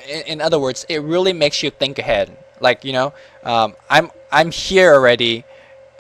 in other words, it really makes you think ahead. Like, I'm here already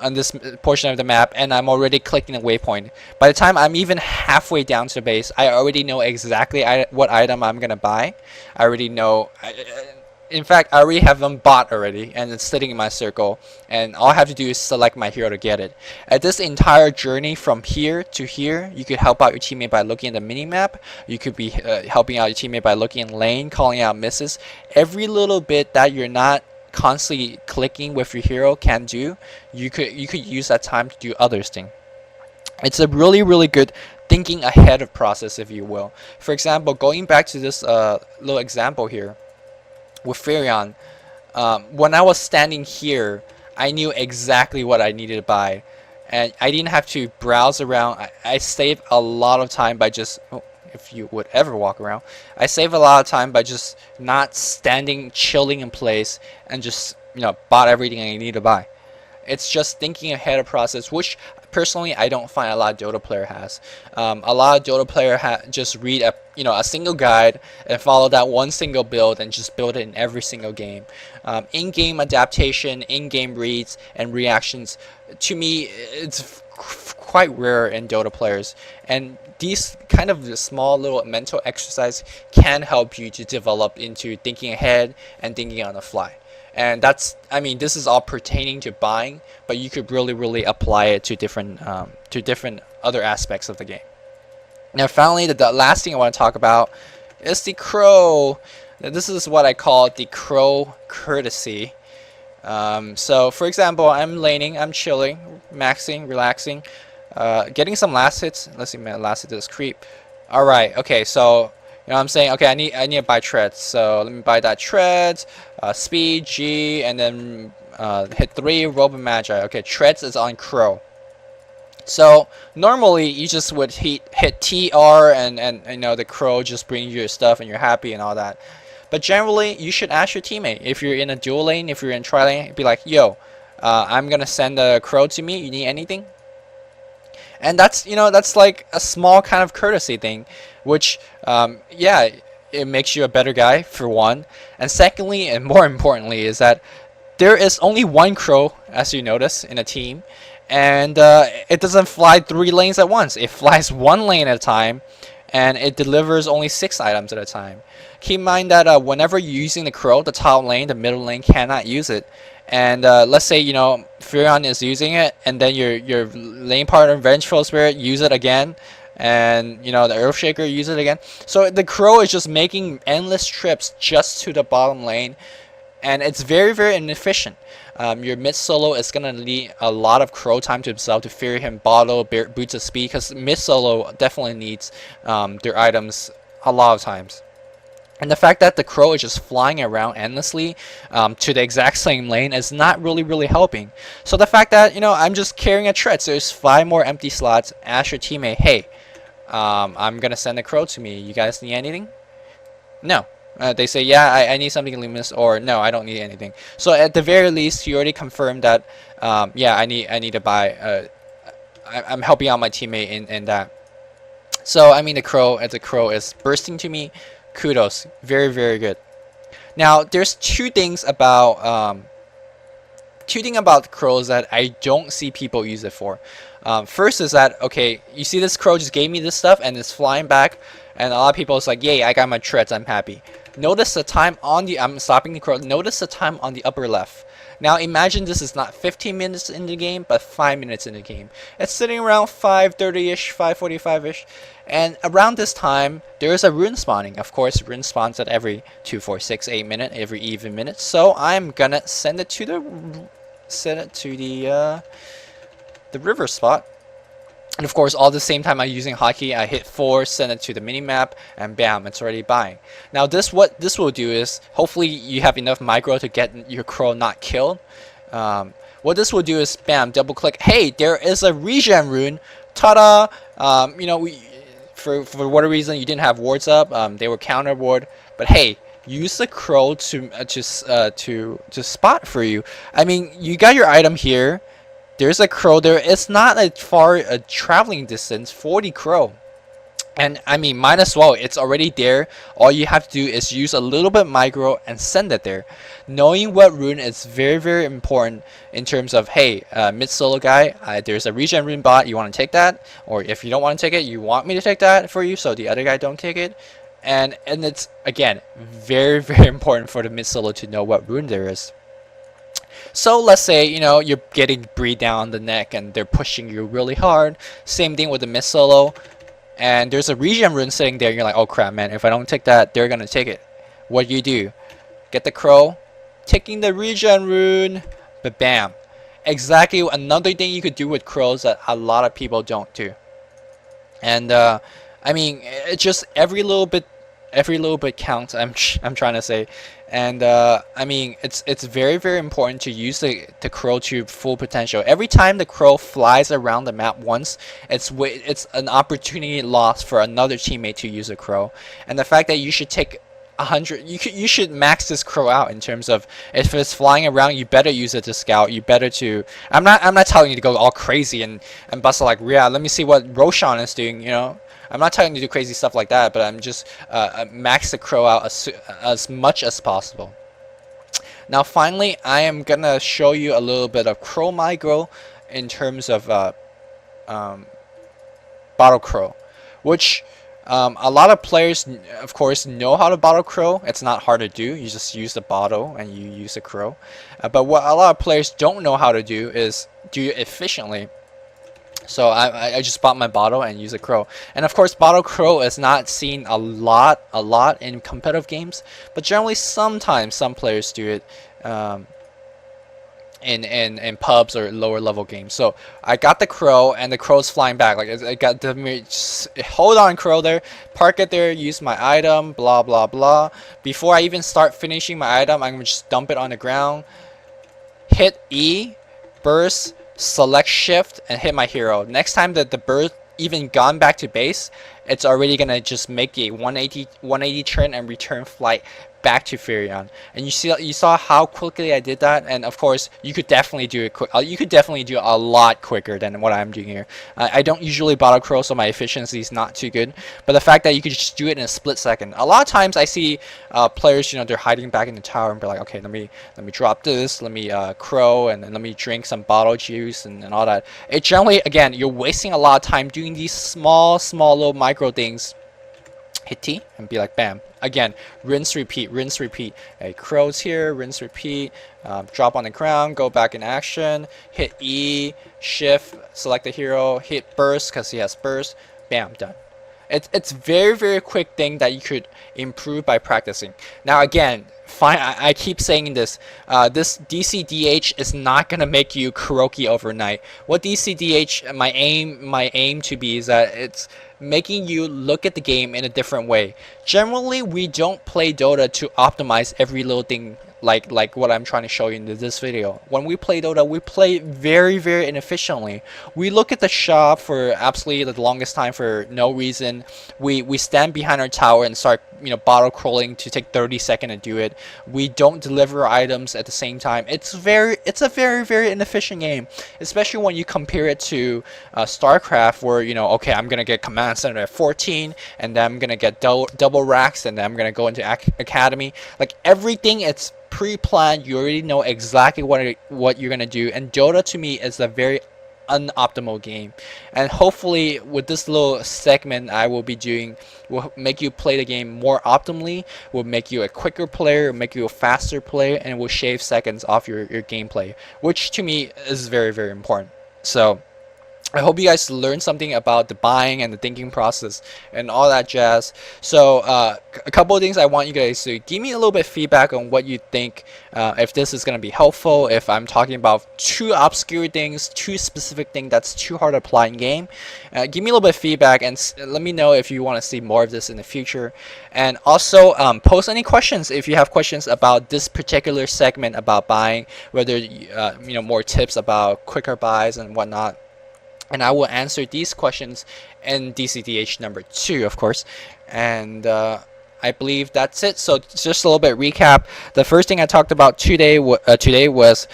on this portion of the map, and I'm already clicking a waypoint. By the time I'm even halfway down to the base, I already know exactly what item I'm gonna buy. I already know. In fact, I already have them bought already, and it's sitting in my circle, and all I have to do is select my hero to get it. At this entire journey from here to here, you could help out your teammate by looking at the minimap. You could be helping out your teammate by looking in lane, calling out misses. Every little bit that you're not constantly clicking with your hero can do, you could use that time to do other things. It's a really good thinking ahead of process, if you will. For example, going back to this little example here with Furion, when I was standing here, I knew exactly what I needed to buy, and I didn't have to browse around. I saved a lot of time by just, if you would ever walk around, I save a lot of time by just not standing, chilling in place, and just bought everything I need to buy. It's just thinking ahead of process, which personally I don't find a lot of Dota player has. A lot of Dota player just read a single guide and follow that one single build and just build it in every single game. In-game adaptation, in-game reads and reactions, to me it's quite rare in Dota players, and these kind of small little mental exercise can help you to develop into thinking ahead and thinking on the fly. And that's, I mean, this is all pertaining to buying, but you could really apply it to different other aspects of the game. Now finally, the last thing I want to talk about is the crow. Now, this is what I call the crow courtesy. So for example, I'm laning, I'm chilling, maxing, relaxing, getting some last hits. Let's see, my last hit is creep. Alright, okay, so I'm saying, okay, I need to buy treads, so let me buy that treads, speed G, and then hit 3 robe and magi. Okay, treads is on crow. So normally you just would hit TR and the crow just brings you your stuff and you're happy and all that. But generally you should ask your teammate, if you're in a dual lane, if you're in tri lane, be like, yo, I'm gonna send a crow to me, you need anything? And that's that's like a small kind of courtesy thing, which yeah, it makes you a better guy for one, and secondly, and more importantly, is that there is only one crow, as you notice, in a team, and it doesn't fly 3 lanes at once. It flies 1 lane at a time, and it delivers only 6 items at a time. Keep in mind that whenever you're using the crow, the top lane, the middle lane cannot use it. And let's say Furion is using it, and then your lane partner Vengeful Spirit use it again, and the Earthshaker use it again. So the crow is just making endless trips just to the bottom lane, and it's very inefficient. Your mid solo is gonna need a lot of crow time to himself to fear him bottle boots of speed, because mid solo definitely needs their items a lot of times. And the fact that the crow is just flying around endlessly to the exact same lane is not really helping. So the fact that I'm just carrying a tread, so there's 5 more empty slots. Ask your teammate, hey, I'm gonna send a crow to me. You guys need anything? No. They say, yeah, I need something luminous, or no, I don't need anything. So at the very least, you already confirmed that, yeah, I need to buy. I'm helping out my teammate in that. So I mean, the crow is bursting to me. Kudos, very good. Now there's two things about crows that I don't see people use it for. First is that, okay, you see this crow just gave me this stuff and it's flying back, and a lot of people is like, yay, I got my treads, I'm happy. Notice the time on the, I'm stopping the crow, notice the time on the upper left. Now imagine this is not 15 minutes in the game, but 5 minutes in the game. It's sitting around 5:30ish, 5:45ish, and around this time there is a rune spawning. Of course, rune spawns at every 2, 4, 6, 8 minute, every even minute. So I'm gonna send it to the river spot. And of course, all the same time I'm using hotkey, I hit 4, send it to the minimap, and bam, it's already buying. Now what this will do is, hopefully you have enough micro to get your crow not killed. What this will do is, bam, double click, hey, there is a regen rune, ta-da! For whatever reason you didn't have wards up, they were counter ward, but hey, use the crow to spot for you. I mean, you got your item here. There's a crow there. It's not a far traveling distance for the crow. And I mean, might as well. It's already there. All you have to do is use a little bit micro and send it there. Knowing what rune is very, very important in terms of, hey, mid solo guy, there's a regen rune bot. You want to take that, or if you don't want to take it, you want me to take that for you, so the other guy don't take it. And it's again very, very important for the mid solo to know what rune there is. So let's say, you know, you're getting breathed down the neck and they're pushing you really hard. Same thing with the mid solo. And there's a regen rune sitting there. You're like, oh crap, man, if I don't take that, they're gonna take it. What do? Get the crow, taking the regen rune, but bam. Exactly another thing you could do with crows that a lot of people don't do. And I mean, it's just every little bit counts. I'm trying to say. And I mean, it's very, very important to use the crow to full potential. Every time the crow flies around the map once, it's an opportunity lost for another teammate to use a crow. And the fact that you should take 100, you should max this crow out in terms of, if it's flying around, you better use it to scout. You better to. I'm not telling you to go all crazy and bustle like, yeah, let me see what Roshan is doing. You know. I'm not telling you to do crazy stuff like that, but I'm just max the crow out as much as possible. Now finally, I am gonna show you a little bit of crow micro in terms of bottle crow, which a lot of players of course know how to bottle crow. It's not hard to do. You just use the bottle and you use the crow. But what a lot of players don't know how to do is do it efficiently. So I just bought my bottle and use a crow. And of course, bottle crow is not seen a lot in competitive games, but generally sometimes some players do it in pubs or lower level games. So I got the crow, and the crow's flying back. Like I got the hold on, crow there, park it there, use my item, blah blah blah. Before I even start finishing my item, I'm gonna just dump it on the ground, hit E, burst, select shift, and hit my hero. Next time that the bird even gone back to base, it's already gonna just make a 180 turn and return flight back to Furion. And you saw how quickly I did that. And of course, you could definitely do it quick. You could definitely do it a lot quicker than what I'm doing here. I don't usually bottle crow, so my efficiency is not too good. But the fact that you could just do it in a split second. A lot of times I see players, you know, they're hiding back in the tower and be like, okay, let me drop this, let me crow, and then let me drink some bottle juice and all that. It generally, again, you're wasting a lot of time doing these small little micro things. Hit T and be like, bam. Again, rinse, repeat, rinse, repeat. Hey, crow's here, rinse, repeat. Drop on the ground, go back in action. Hit E, shift, select the hero, hit burst because he has burst. Bam, done. It's very, very quick thing that you could improve by practicing. Now again, fine. I keep saying this. This DCDH is not gonna make you Kuroki overnight. What DCDH, my aim to be is that it's making you look at the game in a different way. Generally, we don't play Dota to optimize every little thing like what I'm trying to show you in this video. When we play Dota, we play very, very inefficiently. We look at the shop for absolutely the longest time for no reason. We stand behind our tower and start, you know, bottle crawling to take 30 seconds to do it. We don't deliver items at the same time. It's a very, very inefficient game, especially when you compare it to StarCraft, where, you know, okay, I'm gonna get command center at 14, and then I'm gonna get double racks, and then I'm gonna go into academy. Like everything, it's pre-planned. You already know exactly what you're gonna do. And Dota to me is a very unoptimal game, and hopefully with this little segment I will be doing will make you play the game more optimally, will make you a quicker player, will make you a faster player, and will shave seconds off your gameplay, which to me is very, very important. So I hope you guys learned something about the buying and the thinking process and all that jazz. So a couple of things I want you guys to give me a little bit of feedback on what you think, if this is going to be helpful, if I'm talking about too obscure things, too specific things that's too hard to apply in game. Give me a little bit of feedback and let me know if you want to see more of this in the future. And also post any questions if you have questions about this particular segment about buying, whether you know, more tips about quicker buys and whatnot. And I will answer these questions in DCDH number 2, of course. And I believe that's it. So just a little bit recap. The first thing I talked about today was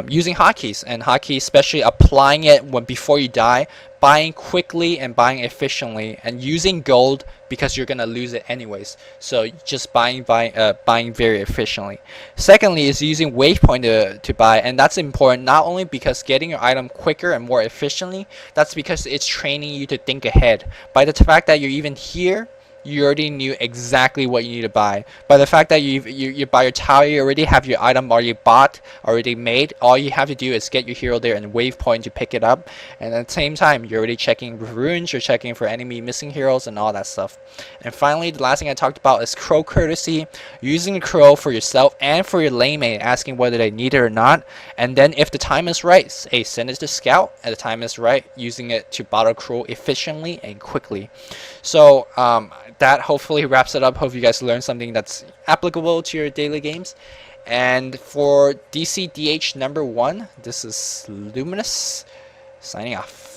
using hotkeys, and hotkeys, especially applying it before you die. buying quickly and buying efficiently, and using gold because you're gonna lose it anyways. So just buying very efficiently. Secondly is using waypoint to buy, and that's important not only because getting your item quicker and more efficiently, that's because it's training you to think ahead. By the fact that you're even here, you already knew exactly what you need to buy. By the fact that you buy your tower, you already have your item already bought, already made. All you have to do is get your hero there and waypoint to pick it up. And at the same time, you're already checking runes, you're checking for enemy missing heroes and all that stuff. And finally, the last thing I talked about is crow courtesy. Using a crow for yourself and for your lane mate, asking whether they need it or not. And then if the time is right, hey, send it to scout. At the time is right, using it to battle crow efficiently and quickly. So that hopefully wraps it up. Hope you guys learned something that's applicable to your daily games. And for DCDH number 1, this is Luminous signing off.